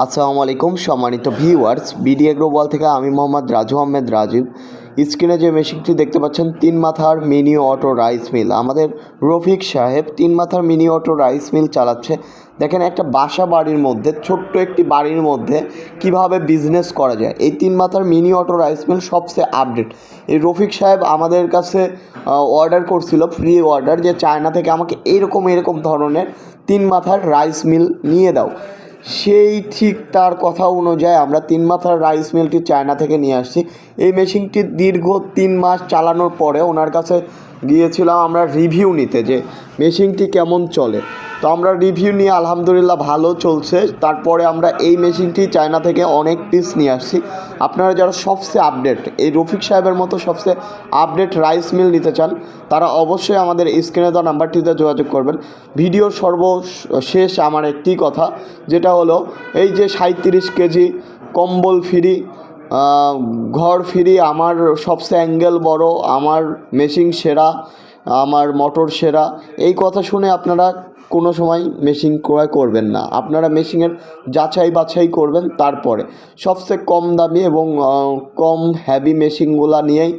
আসসালামু আলাইকুম সম্মানিত ভিউয়ার্স, বিডি এগ্রোওয়াল থেকে আমি মোহাম্মদ রাজু আহমেদ রাজীব। স্ক্রিনে যে মেশিনটি দেখতে পাচ্ছেন, 3 মাথার মিনি অটো রাইস মিল। আমাদের রফিক সাহেব 3 মাথার মিনি অটো রাইস মিল চালাচ্ছে। দেখেন, একটা বাসা বাড়ির মধ্যে, ছোট্ট একটি বাড়ির মধ্যে কিভাবে বিজনেস করা যায়। এই 3 মাথার মিনি অটো রাইস মিল সবচেয়ে আপডেট। এই রফিক সাহেব আমাদের কাছে অর্ডার করছিল, ফ্রি অর্ডার, যে চায়না থেকে আমাকে এরকম ধরনের 3 মাথার রাইস মিল নিয়ে দাও। সেই ঠিক তার কথা অনুযায়ী আমরা 3 মাথার রাইস মিলটি চায়না থেকে নিয়ে আসছি। এই মেশিনটি দীর্ঘ 3 মাস চালানোর পরে ওনার কাছে গিয়েছিলাম আমরা রিভিউ নিতে, যে মেশিনটি কেমন চলে। তো আমরা রিভিউ নিয়ে আলহামদুলিল্লাহ ভালো চলছে। তারপরে আমরা এই মেশিনটি চায়না থেকে অনেক পিস নিয়ে আসছি। আপনারা যারা সবচেয়ে আপডেট, এই রফিক সাহেবের মতো সবচেয়ে আপডেট রাইস মিল নিতে চান, তারা অবশ্যই আমাদের স্ক্রিনে দেওয়া নাম্বারটিতে যোগাযোগ করবেন। ভিডিওর সর্বশেষ আমার একটি কথা, যেটা হলো এই যে 37 কেজি কম্বল ফ্রি, ঘর ফ্রি, আমার সবচেয়ে অ্যাঙ্গেল বড়, আমার মেশিন সেরা, আমার মোটর সেরা, এই কথা শুনে আপনারা কোনো সময় মেশিন ক্রয় করবেন না। আপনারা মেশিনের যাচাই বাছাই করবেন, তারপরে সবচেয়ে কম দামি এবং কম হ্যাভি মেশিনগুলো নিয়েই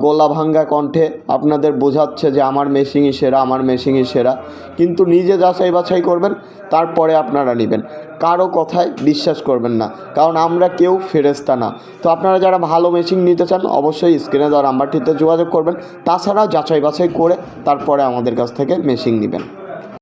গলা ভাঙ্গা কণ্ঠে আপনাদের বোঝাচ্ছে যে আমার মেশিনই সেরা, আমার মেশিনই সেরা। কিন্তু নিজে যাচাই বাছাই করবেন, তারপরে আপনারা নেবেন। কারো কথায় বিশ্বাস করবেন না, কারণ আমরা কেউ ফেরেশতা না। তো আপনারা যারা ভালো মেশিন নিতে চান, অবশ্যই স্ক্রিনে দেওয়া নাম্বারটিতে যোগাযোগ করবেন। তাছাড়া যাচাই বাছাই করে তারপরে আমাদের কাছ থেকে মেশিন নেবেন।